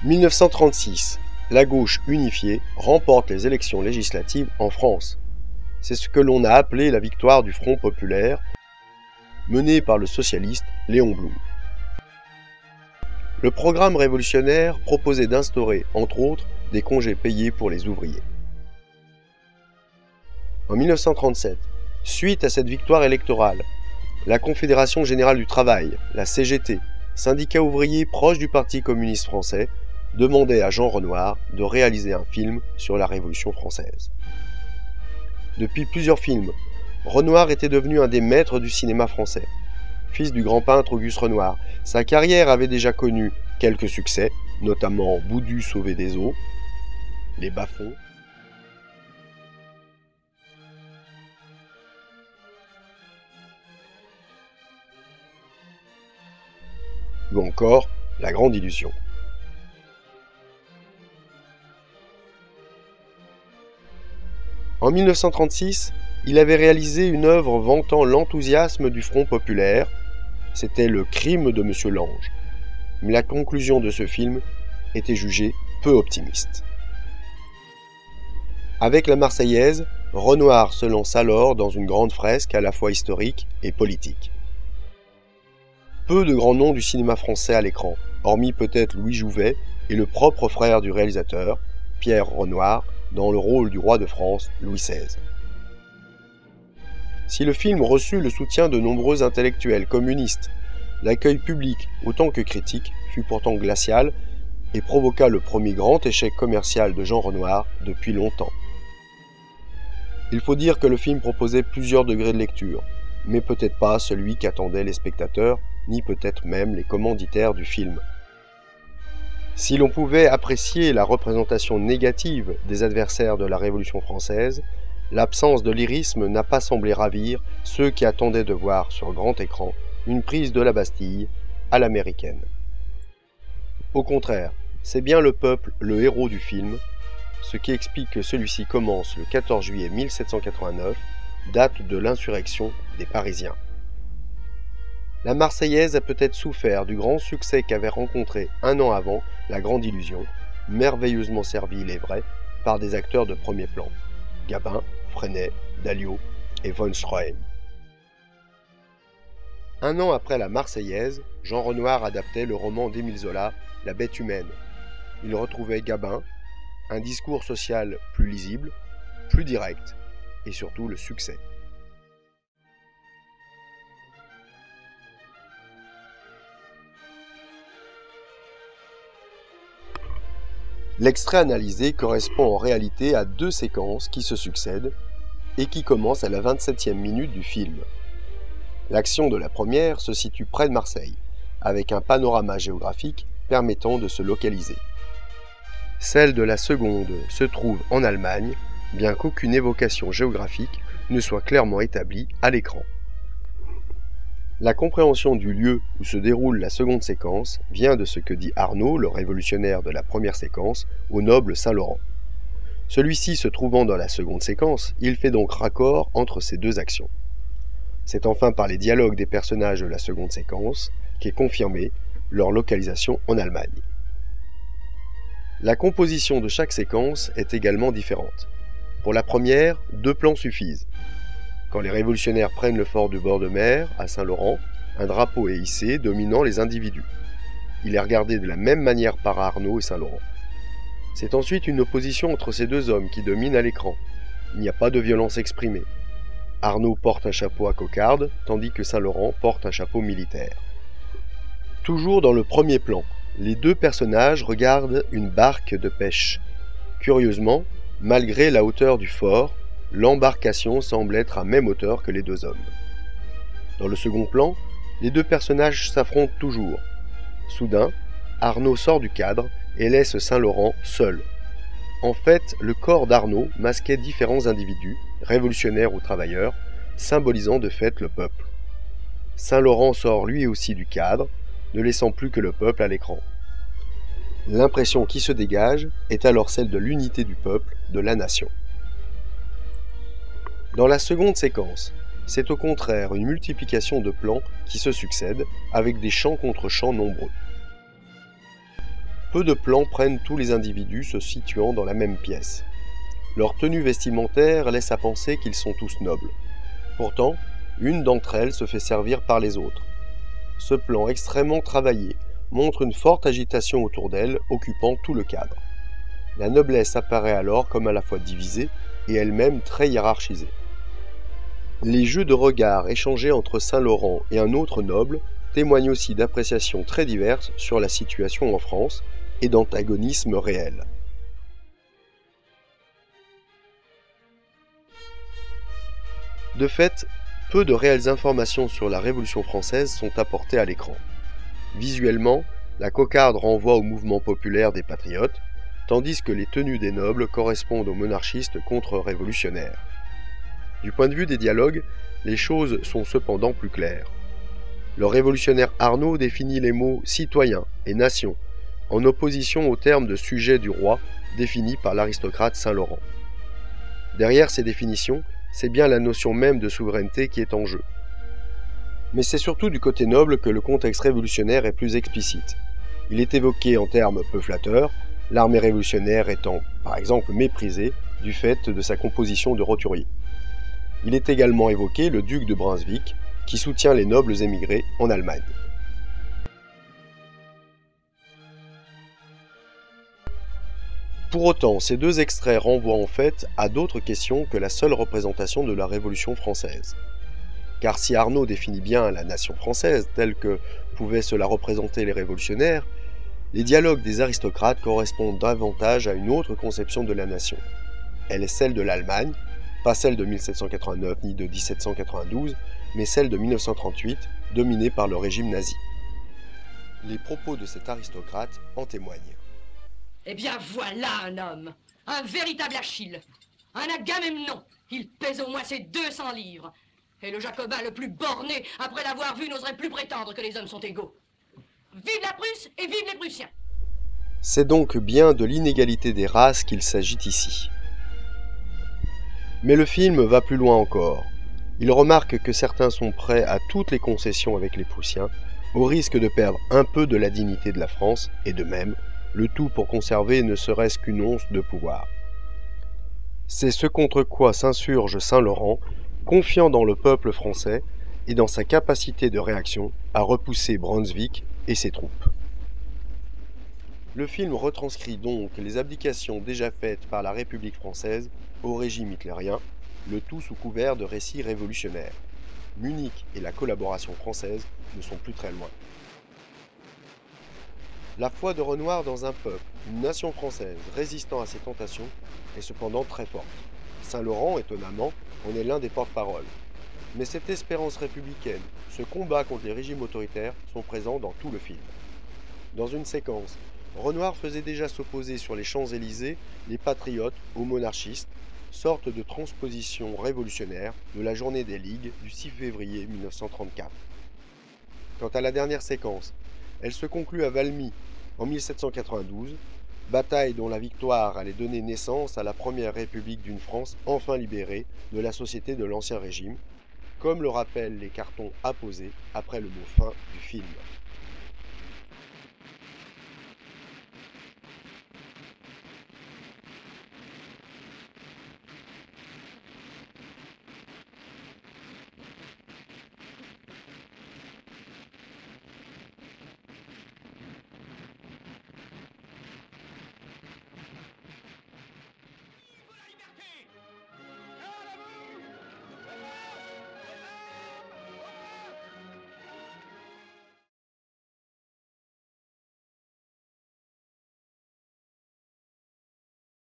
1936, la gauche unifiée remporte les élections législatives en France. C'est ce que l'on a appelé la victoire du Front populaire, mené par le socialiste Léon Blum. Le programme révolutionnaire proposait d'instaurer, entre autres, des congés payés pour les ouvriers. En 1937, suite à cette victoire électorale, la Confédération Générale du Travail, la CGT, syndicat ouvrier proche du Parti communiste français, demandait à Jean Renoir de réaliser un film sur la Révolution française. Depuis plusieurs films, Renoir était devenu un des maîtres du cinéma français. Fils du grand peintre Auguste Renoir, sa carrière avait déjà connu quelques succès, notamment Boudu sauvé des eaux, Les Bas-fonds, ou encore La Grande Illusion. En 1936, il avait réalisé une œuvre vantant l'enthousiasme du Front populaire, c'était Le Crime de Monsieur Lange. Mais la conclusion de ce film était jugée peu optimiste. Avec la Marseillaise, Renoir se lance alors dans une grande fresque à la fois historique et politique. Peu de grands noms du cinéma français à l'écran, hormis peut-être Louis Jouvet et le propre frère du réalisateur, Pierre Renoir, dans le rôle du roi de France, Louis XVI. Si le film reçut le soutien de nombreux intellectuels communistes, l'accueil public autant que critique fut pourtant glacial et provoqua le premier grand échec commercial de Jean Renoir depuis longtemps. Il faut dire que le film proposait plusieurs degrés de lecture, mais peut-être pas celui qu'attendaient les spectateurs, ni peut-être même les commanditaires du film. Si l'on pouvait apprécier la représentation négative des adversaires de la Révolution française, l'absence de lyrisme n'a pas semblé ravir ceux qui attendaient de voir sur grand écran une prise de la Bastille à l'américaine. Au contraire, c'est bien le peuple le héros du film, ce qui explique que celui-ci commence le 14 juillet 1789, date de l'insurrection des Parisiens. La Marseillaise a peut-être souffert du grand succès qu'avait rencontré un an avant La Grande Illusion, merveilleusement servie, il est vrai, par des acteurs de premier plan, Gabin, Freinet, Dalliot et von Stroheim. Un an après La Marseillaise, Jean Renoir adaptait le roman d'Émile Zola, La Bête humaine. Il retrouvait Gabin, un discours social plus lisible, plus direct et surtout le succès. L'extrait analysé correspond en réalité à deux séquences qui se succèdent et qui commencent à la 27e minute du film. L'action de la première se situe près de Marseille, avec un panorama géographique permettant de se localiser. Celle de la seconde se trouve en Allemagne, bien qu'aucune évocation géographique ne soit clairement établie à l'écran. La compréhension du lieu où se déroule la seconde séquence vient de ce que dit Arnaud, le révolutionnaire de la première séquence, au noble Saint-Laurent. Celui-ci se trouvant dans la seconde séquence, il fait donc raccord entre ces deux actions. C'est enfin par les dialogues des personnages de la seconde séquence qu'est confirmée leur localisation en Allemagne. La composition de chaque séquence est également différente. Pour la première, 2 plans suffisent. Quand les révolutionnaires prennent le fort du bord de mer, à Saint-Laurent, un drapeau est hissé dominant les individus. Il est regardé de la même manière par Arnaud et Saint-Laurent. C'est ensuite une opposition entre ces deux hommes qui dominent à l'écran. Il n'y a pas de violence exprimée. Arnaud porte un chapeau à cocarde, tandis que Saint-Laurent porte un chapeau militaire. Toujours dans le premier plan, les deux personnages regardent une barque de pêche. Curieusement, malgré la hauteur du fort, l'embarcation semble être à même hauteur que les deux hommes. Dans le second plan, les deux personnages s'affrontent toujours. Soudain, Arnaud sort du cadre et laisse Saint-Laurent seul. En fait, le corps d'Arnaud masquait différents individus, révolutionnaires ou travailleurs, symbolisant de fait le peuple. Saint-Laurent sort lui aussi du cadre, ne laissant plus que le peuple à l'écran. L'impression qui se dégage est alors celle de l'unité du peuple, de la nation. Dans la seconde séquence, c'est au contraire une multiplication de plans qui se succèdent avec des champs contre champs nombreux. Peu de plans prennent tous les individus se situant dans la même pièce. Leur tenue vestimentaire laisse à penser qu'ils sont tous nobles. Pourtant, une d'entre elles se fait servir par les autres. Ce plan extrêmement travaillé montre une forte agitation autour d'elle, occupant tout le cadre. La noblesse apparaît alors comme à la fois divisée et elle-même très hiérarchisée. Les jeux de regard échangés entre Saint-Laurent et un autre noble témoignent aussi d'appréciations très diverses sur la situation en France et d'antagonisme réel. De fait, peu de réelles informations sur la Révolution française sont apportées à l'écran. Visuellement, la cocarde renvoie au mouvement populaire des patriotes, tandis que les tenues des nobles correspondent aux monarchistes contre-révolutionnaires. Du point de vue des dialogues, les choses sont cependant plus claires. Le révolutionnaire Arnaud définit les mots « citoyen » et « nation » en opposition au terme de « sujet du roi » défini par l'aristocrate Saint-Laurent. Derrière ces définitions, c'est bien la notion même de souveraineté qui est en jeu. Mais c'est surtout du côté noble que le contexte révolutionnaire est plus explicite. Il est évoqué en termes peu flatteurs, l'armée révolutionnaire étant par exemple méprisée du fait de sa composition de roturiers. Il est également évoqué le duc de Brunswick qui soutient les nobles émigrés en Allemagne. Pour autant, ces deux extraits renvoient en fait à d'autres questions que la seule représentation de la Révolution française. Car si Arnaud définit bien la nation française telle que pouvaient se la représenter les révolutionnaires, les dialogues des aristocrates correspondent davantage à une autre conception de la nation. Elle est celle de l'Allemagne, pas celle de 1789 ni de 1792, mais celle de 1938, dominée par le régime nazi. Les propos de cet aristocrate en témoignent. Eh bien voilà un homme, un véritable Achille, un Agamemnon. Il pèse au moins ses 200 livres. Et le Jacobin le plus borné, après l'avoir vu, n'oserait plus prétendre que les hommes sont égaux. Vive la Prusse et vive les Prussiens! C'est donc bien de l'inégalité des races qu'il s'agit ici. Mais le film va plus loin encore. Il remarque que certains sont prêts à toutes les concessions avec les Prussiens, au risque de perdre un peu de la dignité de la France, et de même, le tout pour conserver ne serait-ce qu'une once de pouvoir. C'est ce contre quoi s'insurge Saint-Laurent, confiant dans le peuple français et dans sa capacité de réaction à repousser Brunswick et ses troupes. Le film retranscrit donc les abdications déjà faites par la République française au régime hitlérien, le tout sous couvert de récits révolutionnaires. Munich et la collaboration française ne sont plus très loin. La foi de Renoir dans un peuple, une nation française résistant à ses tentations, est cependant très forte. Saint-Laurent, étonnamment, en est l'un des porte-paroles. Mais cette espérance républicaine, ce combat contre les régimes autoritaires sont présents dans tout le film. Dans une séquence, Renoir faisait déjà s'opposer sur les Champs-Élysées les patriotes aux monarchistes, sorte de transposition révolutionnaire de la journée des Ligues du 6 février 1934. Quant à la dernière séquence, elle se conclut à Valmy en 1792, bataille dont la victoire allait donner naissance à la première république d'une France enfin libérée de la société de l'Ancien Régime, comme le rappellent les cartons apposés après le mot fin du film.